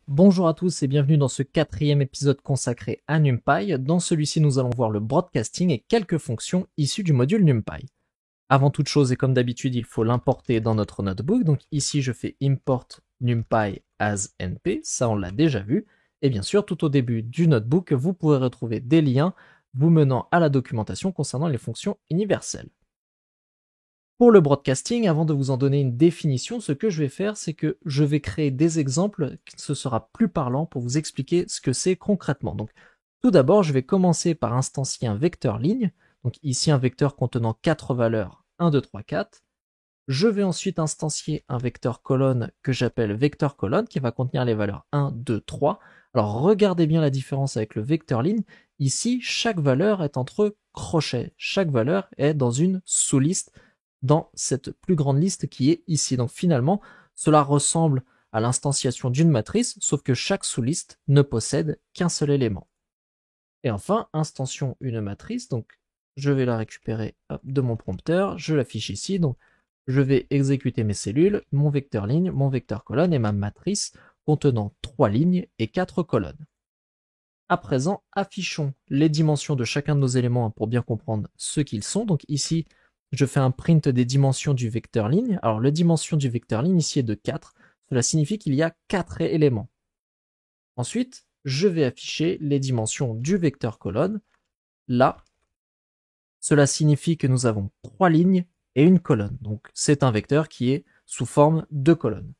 Bonjour à tous et bienvenue dans ce quatrième épisode consacré à NumPy. Dans celui-ci, nous allons voir le broadcasting et quelques fonctions issues du module NumPy. Avant toute chose, et comme d'habitude, il faut l'importer dans notre notebook. Donc ici, je fais import NumPy as np, ça on l'a déjà vu. Et bien sûr, tout au début du notebook, vous pourrez retrouver des liens vous menant à la documentation concernant les fonctions universelles. Pour le broadcasting, avant de vous en donner une définition, ce que je vais faire, c'est que je vais créer des exemples, ce sera plus parlant pour vous expliquer ce que c'est concrètement. Donc, tout d'abord, je vais commencer par instancier un vecteur ligne, donc ici un vecteur contenant 4 valeurs, 1, 2, 3, 4. Je vais ensuite instancier un vecteur colonne que j'appelle vecteur colonne, qui va contenir les valeurs 1, 2, 3. Alors, regardez bien la différence avec le vecteur ligne. Ici, chaque valeur est entre crochets. Chaque valeur est dans une sous-liste dans cette plus grande liste qui est ici. Donc finalement, cela ressemble à l'instanciation d'une matrice, sauf que chaque sous-liste ne possède qu'un seul élément. Et enfin, instantion une matrice, donc je vais la récupérer de mon prompteur, je l'affiche ici, donc je vais exécuter mes cellules, mon vecteur ligne, mon vecteur colonne et ma matrice contenant 3 lignes et 4 colonnes. À présent, affichons les dimensions de chacun de nos éléments pour bien comprendre ce qu'ils sont. Donc ici, je fais un print des dimensions du vecteur ligne. Alors, la dimension du vecteur ligne ici est de 4. Cela signifie qu'il y a 4 éléments. Ensuite, je vais afficher les dimensions du vecteur colonne. Là, cela signifie que nous avons 3 lignes et une colonne. Donc, c'est un vecteur qui est sous forme de colonne.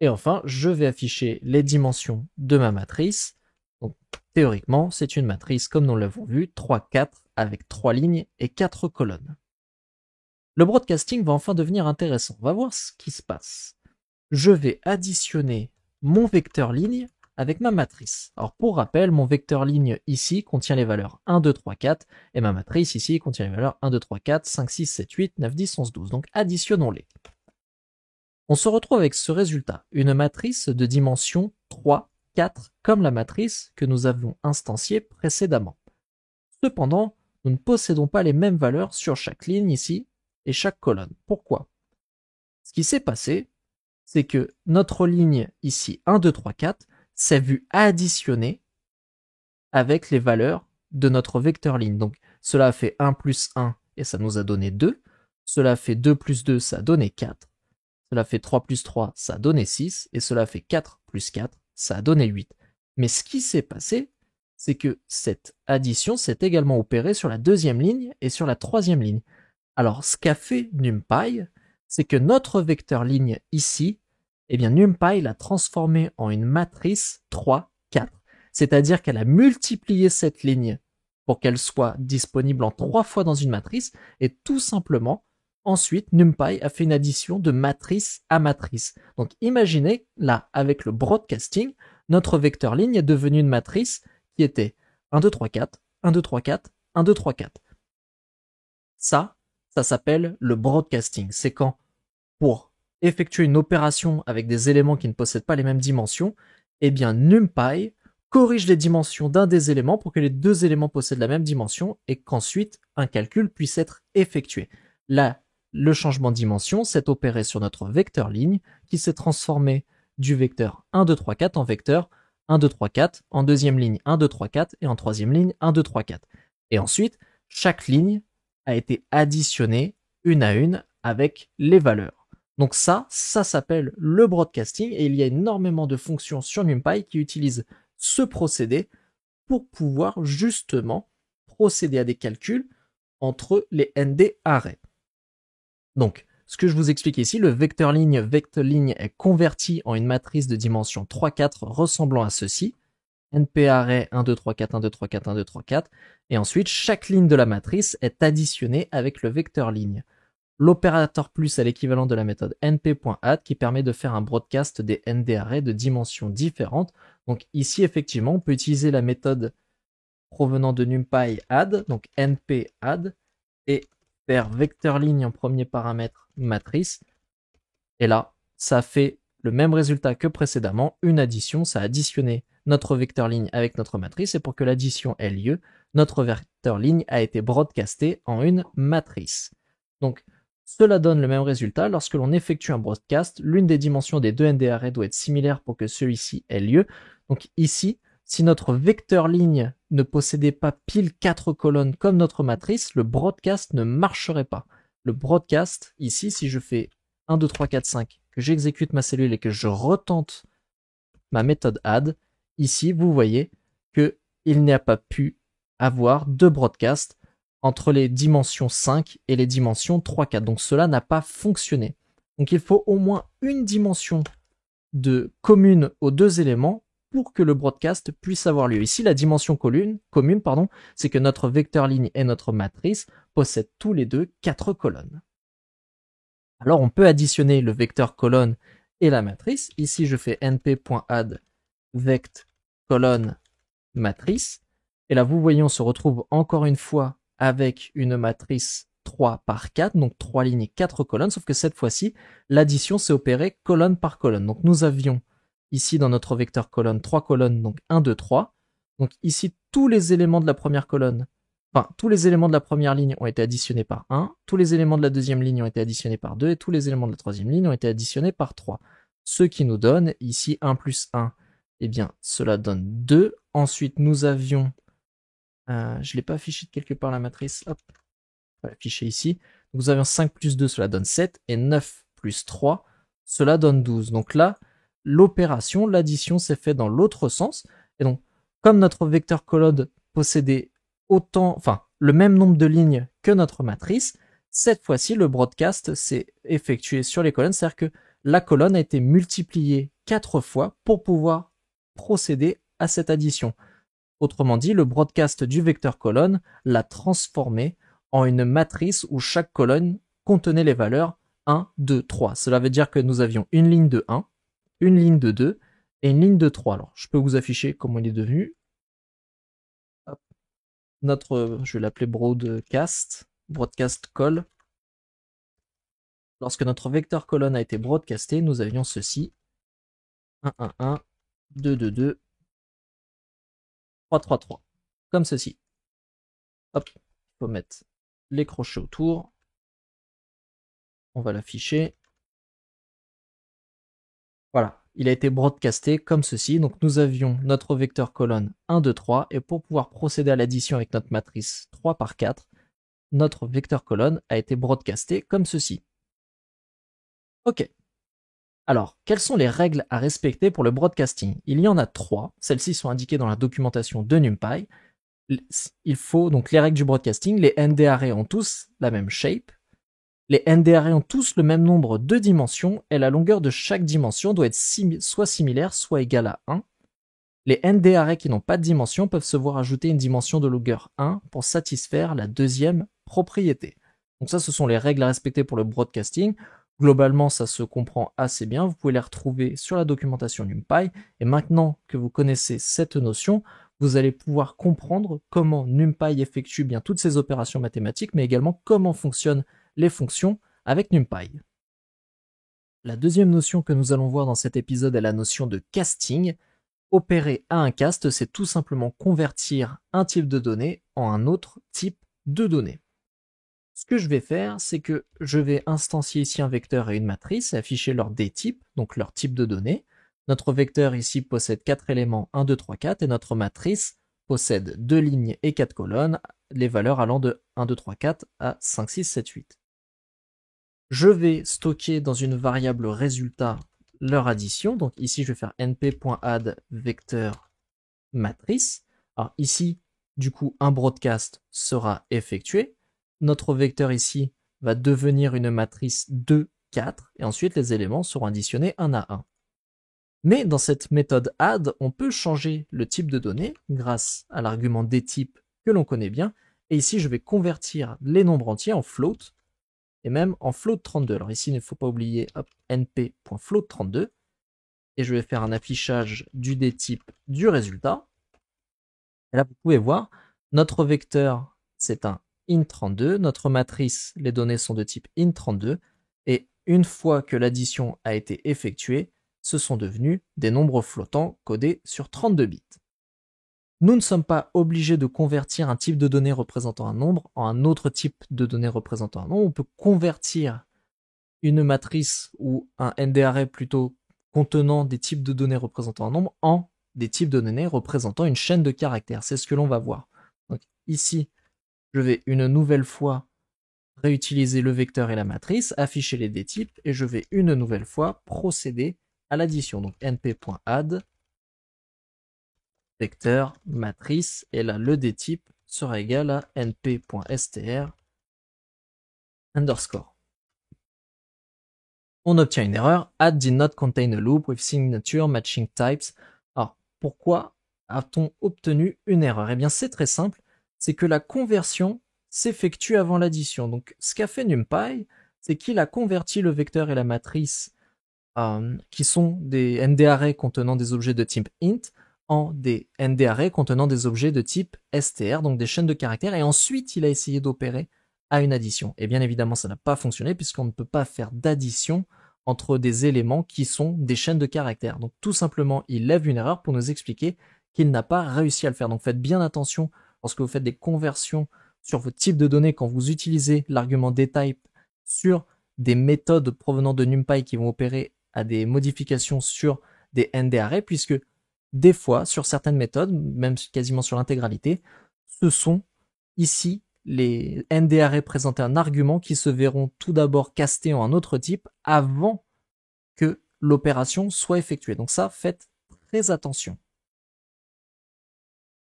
Et enfin, je vais afficher les dimensions de ma matrice. Donc, théoriquement, c'est une matrice, comme nous l'avons vu, 3, 4, avec 3 lignes et 4 colonnes. Le broadcasting va enfin devenir intéressant. On va voir ce qui se passe. Je vais additionner mon vecteur ligne avec ma matrice. Alors pour rappel, mon vecteur ligne ici contient les valeurs 1, 2, 3, 4 et ma matrice ici contient les valeurs 1, 2, 3, 4, 5, 6, 7, 8, 9, 10, 11, 12. Donc additionnons-les. On se retrouve avec ce résultat, une matrice de dimension 3, 4, comme la matrice que nous avions instanciée précédemment. Cependant, nous ne possédons pas les mêmes valeurs sur chaque ligne ici et chaque colonne. Pourquoi? Ce qui s'est passé, c'est que notre ligne ici 1, 2, 3, 4 s'est vue additionner avec les valeurs de notre vecteur ligne. Donc cela a fait 1 plus 1 et ça nous a donné 2. Cela a fait 2 plus 2, ça a donné 4. Cela fait 3 plus 3, ça a donné 6. Et cela fait 4 plus 4, ça a donné 8. Mais ce qui s'est passé, c'est que cette addition s'est également opérée sur la deuxième ligne et sur la troisième ligne. Alors, ce qu'a fait NumPy, c'est que notre vecteur ligne ici, eh bien NumPy l'a transformé en une matrice 3, 4. C'est-à-dire qu'elle a multiplié cette ligne pour qu'elle soit disponible en 3 fois dans une matrice, et tout simplement, ensuite, NumPy a fait une addition de matrice à matrice. Donc imaginez, là, avec le broadcasting, notre vecteur ligne est devenu une matrice qui était 1, 2, 3, 4, 1, 2, 3, 4, 1, 2, 3, 4. Ça s'appelle le broadcasting. C'est quand, pour effectuer une opération avec des éléments qui ne possèdent pas les mêmes dimensions, eh bien NumPy corrige les dimensions d'un des éléments pour que les deux éléments possèdent la même dimension et qu'ensuite un calcul puisse être effectué. Là, le changement de dimension s'est opéré sur notre vecteur ligne qui s'est transformé du vecteur 1, 2, 3, 4 en vecteur 1, 2, 3, 4, en deuxième ligne 1, 2, 3, 4 et en troisième ligne 1, 2, 3, 4. Et ensuite, chaque ligne a été additionnée une à une avec les valeurs. Donc ça s'appelle le broadcasting et il y a énormément de fonctions sur NumPy qui utilisent ce procédé pour pouvoir justement procéder à des calculs entre les ND arrays. Donc, ce que je vous explique ici, le vecteur ligne est converti en une matrice de dimension 3, 4 ressemblant à ceci. NP array 1, 2, 3, 4, 1, 2, 3, 4, 1, 2, 3, 4. Et ensuite, chaque ligne de la matrice est additionnée avec le vecteur ligne. L'opérateur plus est l'équivalent de la méthode np.add qui permet de faire un broadcast des ND arrays de dimensions différentes. Donc ici, effectivement, on peut utiliser la méthode provenant de NumPy add, donc np add, et faire vecteur ligne en premier paramètre matrice. Et là, ça fait le même résultat que précédemment, une addition, ça a additionné notre vecteur ligne avec notre matrice, et pour que l'addition ait lieu, notre vecteur ligne a été broadcasté en une matrice. Donc, Cela donne le même résultat. Lorsque l'on effectue un broadcast, l'une des dimensions des deux ND-arrays doit être similaire pour que celui-ci ait lieu. Donc ici, si notre vecteur ligne ne possédait pas pile 4 colonnes comme notre matrice, le broadcast ne marcherait pas. Le broadcast, ici, si je fais 1, 2, 3, 4, 5, que j'exécute ma cellule et que je retente ma méthode add, ici, vous voyez qu'il n'y a pas pu avoir de broadcast entre les dimensions 5 et les dimensions 3, 4. Donc cela n'a pas fonctionné. Donc il faut au moins une dimension commune aux deux éléments pour que le broadcast puisse avoir lieu. Ici, la dimension commune, c'est que notre vecteur ligne et notre matrice possèdent tous les deux 4 colonnes. Alors on peut additionner le vecteur colonne et la matrice. Ici, je fais np.add vect colonne matrice. Et là, vous voyez, on se retrouve encore une fois avec une matrice 3 par 4, donc 3 lignes et 4 colonnes, sauf que cette fois-ci, l'addition s'est opérée colonne par colonne. Donc nous avions ici dans notre vecteur colonne 3 colonnes, donc 1, 2, 3. Donc ici, tous les éléments de la première colonne, enfin tous les éléments de la première ligne ont été additionnés par 1, tous les éléments de la deuxième ligne ont été additionnés par 2, et tous les éléments de la troisième ligne ont été additionnés par 3. Ce qui nous donne ici 1 plus 1, eh bien cela donne 2. Ensuite, nous avions... je ne l'ai pas affiché de quelque part la matrice, hop, on va l'afficher ici. Donc nous avions 5 plus 2, cela donne 7, et 9 plus 3, cela donne 12. Donc là, l'opération, l'addition s'est faite dans l'autre sens, et donc comme notre vecteur colonne possédait le même nombre de lignes que notre matrice, cette fois-ci, le broadcast s'est effectué sur les colonnes, c'est-à-dire que la colonne a été multipliée 4 fois pour pouvoir procéder à cette addition. Autrement dit, le broadcast du vecteur colonne l'a transformé en une matrice où chaque colonne contenait les valeurs 1, 2, 3. Cela veut dire que nous avions une ligne de 1, une ligne de 2 et une ligne de 3. Alors, je peux vous afficher comment il est devenu. Hop. Je vais l'appeler broadcast call. Lorsque notre vecteur colonne a été broadcasté, nous avions ceci. 1, 1, 1, 2, 2, 2, 3, 3, 3. Comme ceci. Hop, il faut mettre les crochets autour. On va l'afficher. Voilà, il a été broadcasté comme ceci. Donc nous avions notre vecteur colonne 1, 2, 3. Et pour pouvoir procéder à l'addition avec notre matrice 3 par 4, notre vecteur colonne a été broadcasté comme ceci. Ok. Alors, quelles sont les règles à respecter pour le broadcasting? Il y en a 3. Celles-ci sont indiquées dans la documentation de NumPy. Il faut donc les règles du broadcasting. Les ND-arrays ont tous la même shape. Les ND-arrays ont tous le même nombre de dimensions et la longueur de chaque dimension doit être soit similaire, soit égale à 1. Les ND-arrays qui n'ont pas de dimension peuvent se voir ajouter une dimension de longueur 1 pour satisfaire la deuxième propriété. Donc ça, ce sont les règles à respecter pour le broadcasting. Globalement, ça se comprend assez bien. Vous pouvez les retrouver sur la documentation NumPy. Et maintenant que vous connaissez cette notion, vous allez pouvoir comprendre comment NumPy effectue bien toutes ces opérations mathématiques, mais également comment fonctionnent les fonctions avec NumPy. La deuxième notion que nous allons voir dans cet épisode est la notion de casting. Opérer à un cast, c'est tout simplement convertir un type de données en un autre type de données. Ce que je vais faire, c'est que je vais instancier ici un vecteur et une matrice et afficher leur D-type, donc leur type de données. Notre vecteur ici possède 4 éléments, 1, 2, 3, 4, et notre matrice possède 2 lignes et 4 colonnes, les valeurs allant de 1, 2, 3, 4 à 5, 6, 7, 8. Je vais stocker dans une variable résultat leur addition, donc ici je vais faire np.add vecteur matrice. Alors ici, du coup, un broadcast sera effectué. Notre vecteur ici va devenir une matrice 2, 4, et ensuite les éléments seront additionnés 1 à 1. Mais dans cette méthode add, on peut changer le type de données grâce à l'argument dtype que l'on connaît bien, et ici je vais convertir les nombres entiers en float, et même en float 32. Alors ici, il ne faut pas oublier np.float32, et je vais faire un affichage du dtype du résultat. Et là, vous pouvez voir, notre vecteur, c'est un int32, notre matrice, les données sont de type int32, et une fois que l'addition a été effectuée, ce sont devenus des nombres flottants codés sur 32 bits. Nous ne sommes pas obligés de convertir un type de données représentant un nombre en un autre type de données représentant un nombre. On peut convertir une matrice ou un ND-array plutôt contenant des types de données représentant un nombre en des types de données représentant une chaîne de caractères. C'est ce que l'on va voir. Donc ici, je vais une nouvelle fois réutiliser le vecteur et la matrice, afficher les D-types, et je vais une nouvelle fois procéder à l'addition. Donc np.add vecteur, matrice, et là le D-type sera égal à np.str underscore. On obtient une erreur, add did not contain a loop with signature matching types. Alors, pourquoi a-t-on obtenu une erreur? Eh bien, c'est très simple, c'est que la conversion s'effectue avant l'addition. Donc, ce qu'a fait NumPy, c'est qu'il a converti le vecteur et la matrice, qui sont des ND-arrays contenant des objets de type int, en des ND-arrays contenant des objets de type str, donc des chaînes de caractères, et ensuite il a essayé d'opérer à une addition. Et bien évidemment, ça n'a pas fonctionné puisqu'on ne peut pas faire d'addition entre des éléments qui sont des chaînes de caractères. Donc tout simplement, il lève une erreur pour nous expliquer qu'il n'a pas réussi à le faire. Donc faites bien attention lorsque vous faites des conversions sur vos types de données, quand vous utilisez l'argument dtype sur des méthodes provenant de NumPy qui vont opérer à des modifications sur des ND-arrays, puisque des fois, sur certaines méthodes, même quasiment sur l'intégralité, ce sont ici les ND-arrays présentent un argument qui se verront tout d'abord castés en un autre type avant que l'opération soit effectuée. Donc ça, faites très attention.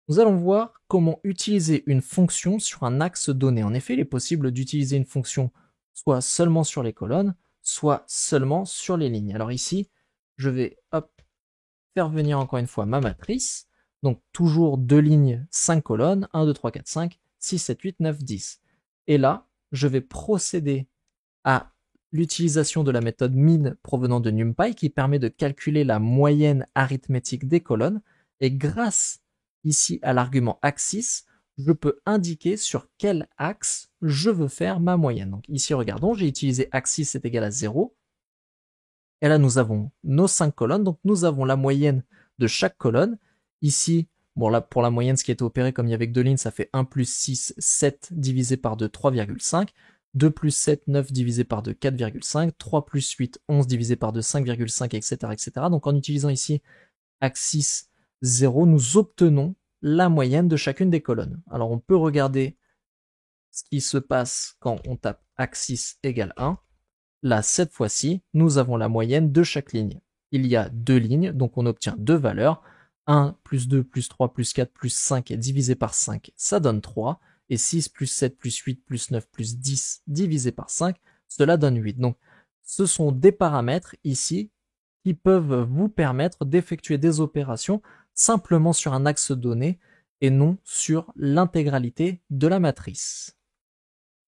Nous allons voir comment utiliser une fonction sur un axe donné. En effet, il est possible d'utiliser une fonction soit seulement sur les colonnes, soit seulement sur les lignes. Alors ici, je vais faire venir encore une fois ma matrice. Donc toujours 2 lignes, 5 colonnes, 1, 2, 3, 4, 5, 6, 7, 8, 9, 10. Et là, je vais procéder à l'utilisation de la méthode min provenant de NumPy qui permet de calculer la moyenne arithmétique des colonnes. Et grâce ici à l'argument axis, je peux indiquer sur quel axe je veux faire ma moyenne. Donc ici, regardons, j'ai utilisé axis est égal à 0. Et là, nous avons nos 5 colonnes. Donc nous avons la moyenne de chaque colonne. Ici, bon là, pour la moyenne, ce qui a été opéré, comme il y avait que 2 lignes, ça fait 1 plus 6, 7 divisé par 2, 3,5. 2 plus 7, 9 divisé par 2, 4,5. 3 plus 8, 11 divisé par 2, 5,5, etc., etc. Donc en utilisant ici axis 0, nous obtenons la moyenne de chacune des colonnes. Alors on peut regarder ce qui se passe quand on tape axis égale 1. Là, cette fois-ci, nous avons la moyenne de chaque ligne. Il y a 2 lignes, donc on obtient 2 valeurs. 1 plus 2 plus 3 plus 4 plus 5 divisé par 5, ça donne 3. Et 6 plus 7 plus 8 plus 9 plus 10 divisé par 5, cela donne 8. Donc ce sont des paramètres ici qui peuvent vous permettre d'effectuer des opérations simplement sur un axe donné et non sur l'intégralité de la matrice.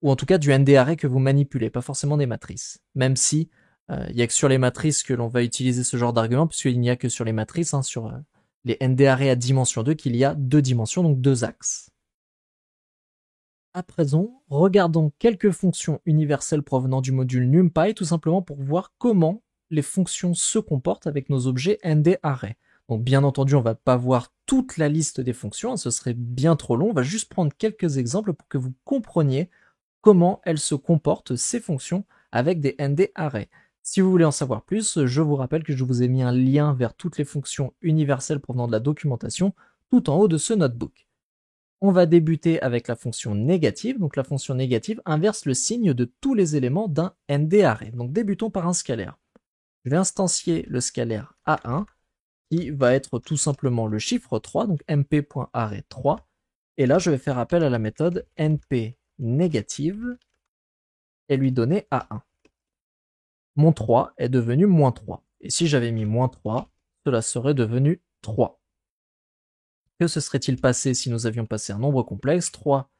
Ou en tout cas du ND-array que vous manipulez, pas forcément des matrices. Même si il n'y a que sur les matrices que l'on va utiliser ce genre d'argument, puisqu'il n'y a que sur les matrices, sur les ND-arrays à dimension 2, qu'il y a 2 dimensions, donc 2 axes. À présent, regardons quelques fonctions universelles provenant du module NumPy, tout simplement pour voir comment les fonctions se comportent avec nos objets ND-array. Donc bien entendu, on ne va pas voir toute la liste des fonctions, ce serait bien trop long, on va juste prendre quelques exemples pour que vous compreniez comment elles se comportent, ces fonctions, avec des ND-arrays. Si vous voulez en savoir plus, je vous rappelle que je vous ai mis un lien vers toutes les fonctions universelles provenant de la documentation, tout en haut de ce notebook. On va débuter avec la fonction négative. Donc la fonction négative inverse le signe de tous les éléments d'un ND-array. Donc débutons par un scalaire. Je vais instancier le scalaire A1 qui va être tout simplement le chiffre 3, donc mp.array3. Et là, je vais faire appel à la méthode np-négative et lui donner A1. Mon 3 est devenu moins 3. Et si j'avais mis moins 3, cela serait devenu 3. Que se serait-il passé si nous avions passé un nombre complexe, 3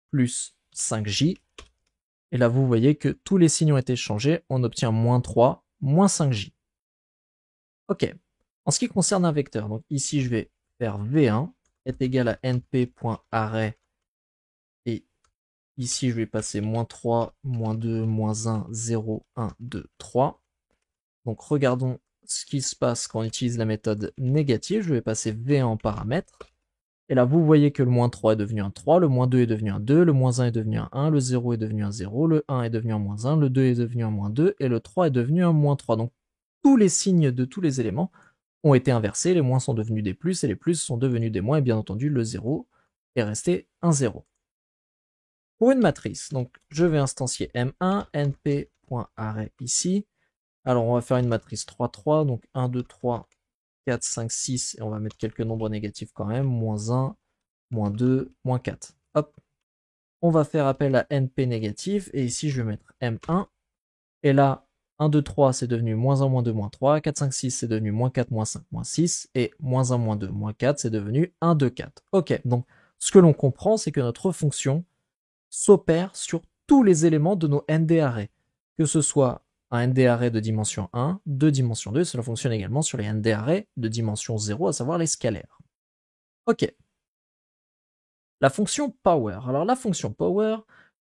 plus 5j. Et là, vous voyez que tous les signes ont été changés. On obtient moins 3, moins 5j. Ok. En ce qui concerne un vecteur, donc ici, je vais faire v1 est égal à np.array. Et ici, je vais passer moins 3, moins 2, moins 1, 0, 1, 2, 3. Donc, regardons ce qui se passe quand on utilise la méthode négative. Je vais passer v1 en paramètre. Et là, vous voyez que le moins 3 est devenu un 3, le moins 2 est devenu un 2, le moins 1 est devenu un 1, le 0 est devenu un 0, le 1 est devenu un moins 1, le 2 est devenu un moins 2, et le 3 est devenu un moins 3. Donc, tous les signes de tous les éléments ont été inversés, les moins sont devenus des plus, et les plus sont devenus des moins, et bien entendu, le 0 est resté un 0. Pour une matrice, donc je vais instancier M1, np.array ici. Alors, on va faire une matrice 3, 3, donc 1, 2, 3, 4, 5, 6, et on va mettre quelques nombres négatifs quand même, moins 1, moins 2, moins 4. Hop. On va faire appel à np négatif, et ici je vais mettre M1, et là, 1, 2, 3, c'est devenu moins 1, moins 2, moins 3, 4, 5, 6, c'est devenu moins 4, moins 5, moins 6, et moins 1, moins 2, moins 4, c'est devenu 1, 2, 4. Ok, donc ce que l'on comprend, c'est que notre fonction s'opère sur tous les éléments de nos ND-arrays, que ce soit un ND-array de dimension 1, de dimension 2, cela fonctionne également sur les ND-arrays de dimension 0, à savoir les scalaires. Ok. La fonction power. Alors la fonction power,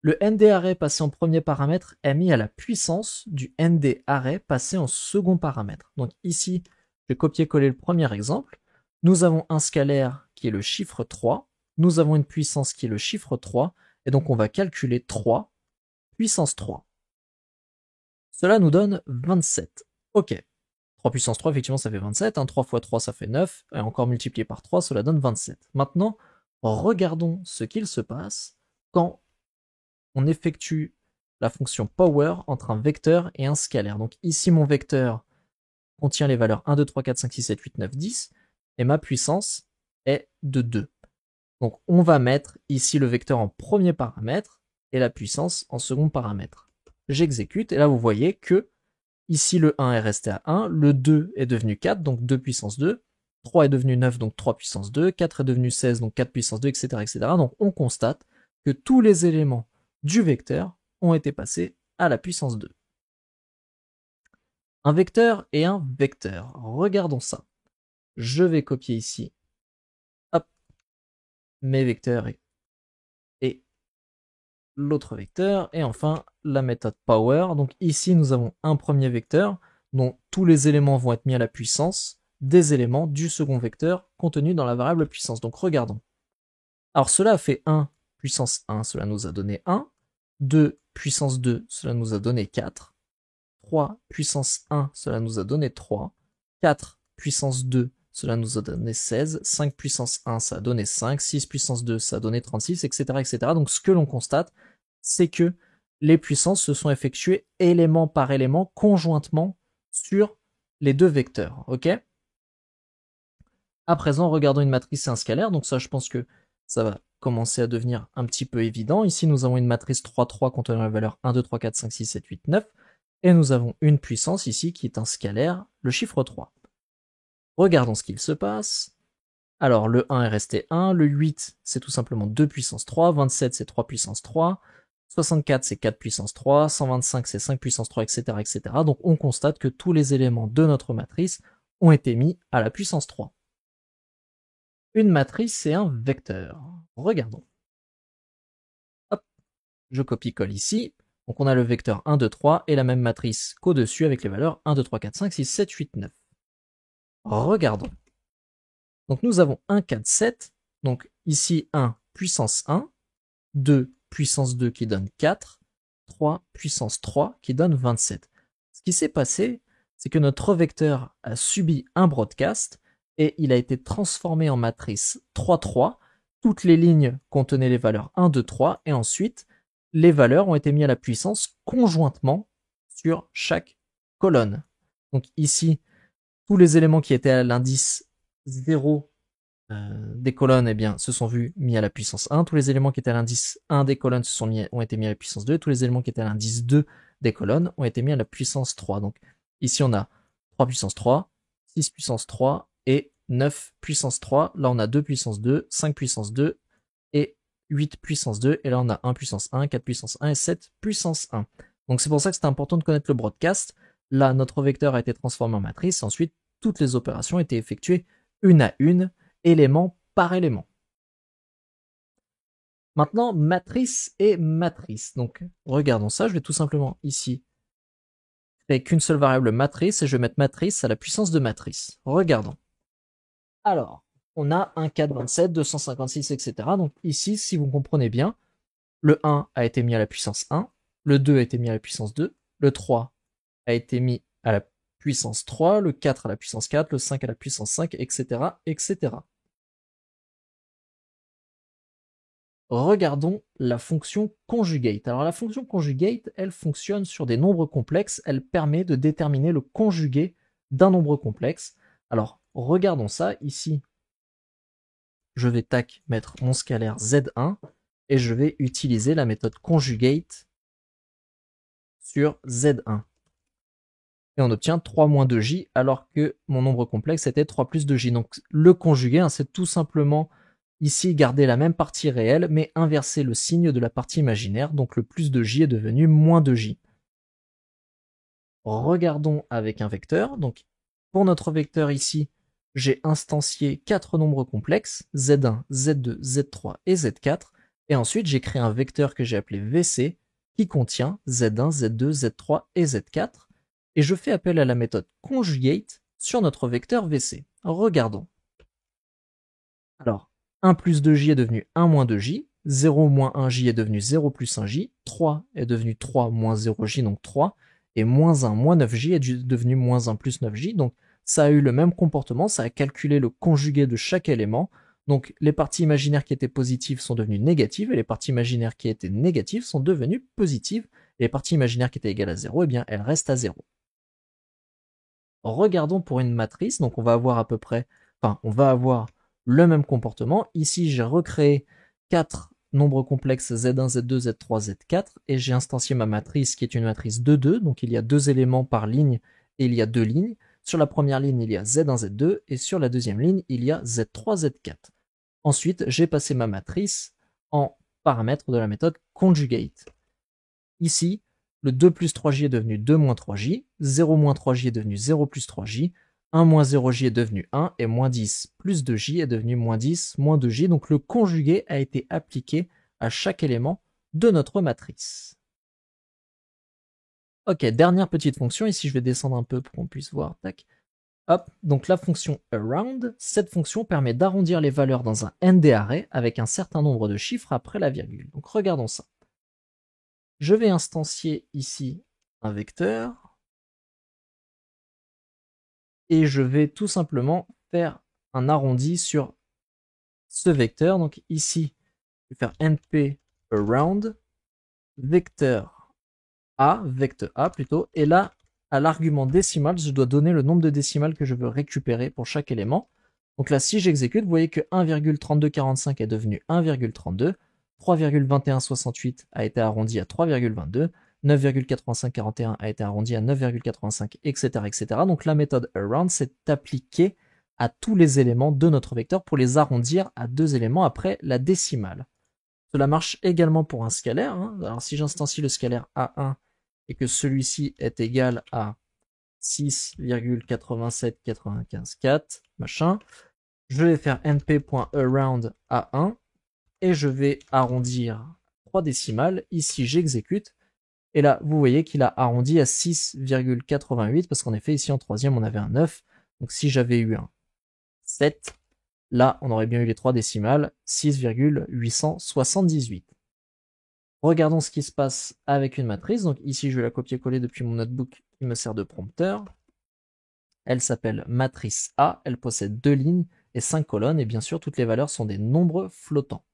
le ND-array passé en premier paramètre est mis à la puissance du ND-array passé en second paramètre. Donc ici, je vais copier-coller le premier exemple. Nous avons un scalaire qui est le chiffre 3, nous avons une puissance qui est le chiffre 3, et donc on va calculer 3 puissance 3. Cela nous donne 27. Ok. 3 puissance 3, effectivement, ça fait 27. 3 fois 3, ça fait 9. Et encore multiplié par 3, cela donne 27. Maintenant, regardons ce qu'il se passe quand on effectue la fonction power entre un vecteur et un scalaire. Donc ici, mon vecteur contient les valeurs 1, 2, 3, 4, 5, 6, 7, 8, 9, 10. Et ma puissance est de 2. Donc on va mettre ici le vecteur en premier paramètre et la puissance en second paramètre. J'exécute et là vous voyez que ici le 1 est resté à 1, le 2 est devenu 4, donc 2 puissance 2, 3 est devenu 9, donc 3 puissance 2, 4 est devenu 16, donc 4 puissance 2, etc. etc. Donc on constate que tous les éléments du vecteur ont été passés à la puissance 2. Un vecteur et un vecteur. Regardons ça. Je vais copier ici mes vecteurs et l'autre vecteur, et enfin la méthode power. Donc ici nous avons un premier vecteur dont tous les éléments vont être mis à la puissance des éléments du second vecteur contenus dans la variable puissance. Donc regardons. Alors cela a fait 1 puissance 1, cela nous a donné 1, 2 puissance 2, cela nous a donné 4, 3 puissance 1, cela nous a donné 3, 4 puissance 2, cela nous a donné 16, 5 puissance 1, ça a donné 5, 6 puissance 2, ça a donné 36, etc. etc. Donc ce que l'on constate, c'est que les puissances se sont effectuées élément par élément, conjointement, sur les deux vecteurs. Ok ? À présent, regardons une matrice et un scalaire. Donc ça, je pense que ça va commencer à devenir un petit peu évident. Ici, nous avons une matrice 3, 3 contenant la valeur 1, 2, 3, 4, 5, 6, 7, 8, 9. Et nous avons une puissance ici qui est un scalaire, le chiffre 3. Regardons ce qu'il se passe. Alors, le 1 est resté 1, le 8, c'est tout simplement 2 puissance 3, 27, c'est 3 puissance 3, 64, c'est 4 puissance 3, 125, c'est 5 puissance 3, etc., etc. Donc, on constate que tous les éléments de notre matrice ont été mis à la puissance 3. Une matrice, c'est un vecteur. Regardons. Hop, je copie-colle ici. Donc, on a le vecteur 1, 2, 3 et la même matrice qu'au-dessus avec les valeurs 1, 2, 3, 4, 5, 6, 7, 8, 9. Regardons. Donc nous avons 1, 4, 7. Donc ici 1 puissance 1, 2 puissance 2 qui donne 4, 3 puissance 3 qui donne 27. Ce qui s'est passé, c'est que notre vecteur a subi un broadcast et il a été transformé en matrice 3, 3. Toutes les lignes contenaient les valeurs 1, 2, 3 et ensuite les valeurs ont été mises à la puissance conjointement sur chaque colonne. Donc ici, tous les éléments qui étaient à l'indice 0 des colonnes se sont vus mis à la puissance 1. Tous les éléments qui étaient à l'indice 1 des colonnes ont été mis à la puissance 2. Tous les éléments qui étaient à l'indice 2 des colonnes ont été mis à la puissance 3. Donc ici on a 3 puissance 3, 6 puissance 3 et 9 puissance 3. Là on a 2 puissance 2, 5 puissance 2 et 8 puissance 2. Et là on a 1 puissance 1, 4 puissance 1 et 7 puissance 1. Donc c'est pour ça que c'est important de connaître le broadcast. Là notre vecteur a été transformé en matrice. Ensuite toutes les opérations étaient effectuées une à une, élément par élément. Maintenant, matrice et matrice. Donc, regardons ça. Je vais tout simplement ici créer qu'une seule variable matrice et je vais mettre matrice à la puissance de matrice. Regardons. Alors, on a 1, 4, 27, 256, etc. Donc ici, si vous comprenez bien, le 1 a été mis à la puissance 1, le 2 a été mis à la puissance 2, le 3 a été mis à la puissance 3, le 4 à la puissance 4, le 5 à la puissance 5, etc., etc. Regardons la fonction conjugate. Alors la fonction conjugate, elle fonctionne sur des nombres complexes, elle permet de déterminer le conjugué d'un nombre complexe. Alors regardons ça, ici je vais mettre mon scalaire Z1 et je vais utiliser la méthode conjugate sur Z1. Et on obtient 3 moins 2j alors que mon nombre complexe était 3 plus 2j. Donc le conjugué, c'est tout simplement ici garder la même partie réelle mais inverser le signe de la partie imaginaire. Donc le plus de j est devenu moins de j. Regardons avec un vecteur. Donc pour notre vecteur ici, j'ai instancié 4 nombres complexes, Z1, Z2, Z3 et Z4. Et ensuite j'ai créé un vecteur que j'ai appelé VC qui contient Z1, Z2, Z3 et Z4. Et je fais appel à la méthode conjugate sur notre vecteur VC. Regardons. Alors, 1 plus 2j est devenu 1 moins 2j, 0 moins 1j est devenu 0 plus 1j, 3 est devenu 3 moins 0j, donc 3, et moins 1 moins 9j est devenu moins 1 plus 9j, donc ça a eu le même comportement, ça a calculé le conjugué de chaque élément, donc les parties imaginaires qui étaient positives sont devenues négatives, et les parties imaginaires qui étaient négatives sont devenues positives, et les parties imaginaires qui étaient égales à 0, eh bien elles restent à 0. Regardons pour une matrice, donc on va avoir à peu près, on va avoir le même comportement. Ici, j'ai recréé 4 nombres complexes Z1, Z2, Z3, Z4, et j'ai instancié ma matrice qui est une matrice de 2, donc il y a 2 éléments par ligne, et il y a 2 lignes. Sur la première ligne, il y a Z1, Z2, et sur la deuxième ligne, il y a Z3, Z4. Ensuite, j'ai passé ma matrice en paramètres de la méthode conjugate. Ici, le 2 plus 3j est devenu 2 moins 3j, 0 moins 3j est devenu 0 plus 3j, 1 moins 0j est devenu 1, et moins 10 plus 2j est devenu moins 10 moins 2j. Donc le conjugué a été appliqué à chaque élément de notre matrice. Ok, dernière petite fonction, ici je vais descendre un peu pour qu'on puisse voir. Tac. Hop, donc la fonction around, cette fonction permet d'arrondir les valeurs dans un ND array avec un certain nombre de chiffres après la virgule. Donc regardons ça. Je vais instancier ici un vecteur et je vais tout simplement faire un arrondi sur ce vecteur. Donc ici, je vais faire np around vecteur a plutôt, et là, à l'argument décimal, je dois donner le nombre de décimales que je veux récupérer pour chaque élément. Donc là, si j'exécute, vous voyez que 1,3245 est devenu 1,32, 3,2168 a été arrondi à 3,22, 9,8541 a été arrondi à 9,85, etc., etc. Donc la méthode around s'est appliquée à tous les éléments de notre vecteur pour les arrondir à 2 éléments après la décimale. Cela marche également pour un scalaire. Alors si j'instancie le scalaire A1 et que celui-ci est égal à 6,87954, machin, je vais faire np.around A1 et je vais arrondir 3 décimales. Ici, j'exécute. Et là, vous voyez qu'il a arrondi à 6,88 parce qu'en effet, ici en troisième, on avait un 9. Donc si j'avais eu un 7, là, on aurait bien eu les 3 décimales, 6,878. Regardons ce qui se passe avec une matrice. Donc ici, je vais la copier-coller depuis mon notebook qui me sert de prompteur. Elle s'appelle matrice A, elle possède 2 lignes et 5 colonnes, et bien sûr, toutes les valeurs sont des nombres flottants.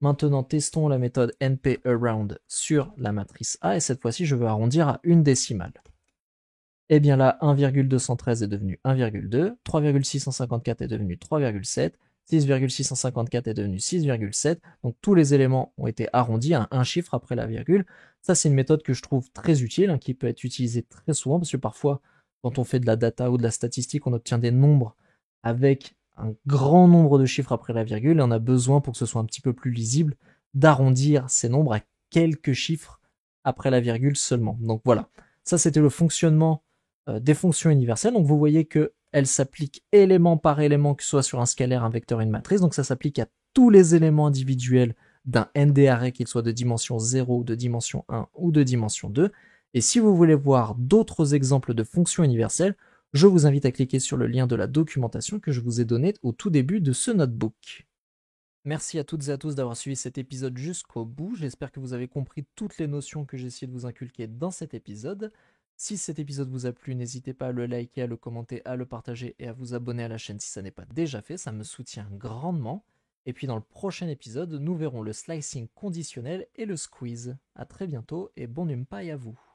Maintenant, testons la méthode nparound sur la matrice A, et cette fois-ci, je veux arrondir à une décimale. Et bien là, 1,213 est devenu 1,2, 3,654 est devenu 3,7, 6,654 est devenu 6,7, donc tous les éléments ont été arrondis à un chiffre après la virgule. Ça, c'est une méthode que je trouve très utile, qui peut être utilisée très souvent, parce que parfois, quand on fait de la data ou de la statistique, on obtient des nombres avec un grand nombre de chiffres après la virgule, et on a besoin, pour que ce soit un petit peu plus lisible, d'arrondir ces nombres à quelques chiffres après la virgule seulement. Donc voilà, ça c'était le fonctionnement des fonctions universelles. Donc vous voyez qu'elles s'appliquent élément par élément, que ce soit sur un scalaire, un vecteur, une matrice. Donc ça s'applique à tous les éléments individuels d'un ND array, qu'il soit de dimension 0, de dimension 1 ou de dimension 2. Et si vous voulez voir d'autres exemples de fonctions universelles, Je vous invite à cliquer sur le lien de la documentation que je vous ai donné au tout début de ce notebook. Merci à toutes et à tous d'avoir suivi cet épisode jusqu'au bout. J'espère que vous avez compris toutes les notions que j'ai essayé de vous inculquer dans cet épisode. Si cet épisode vous a plu, n'hésitez pas à le liker, à le commenter, à le partager et à vous abonner à la chaîne si ça n'est pas déjà fait, ça me soutient grandement. Et puis dans le prochain épisode, nous verrons le slicing conditionnel et le squeeze. A très bientôt et bon NumPy à vous.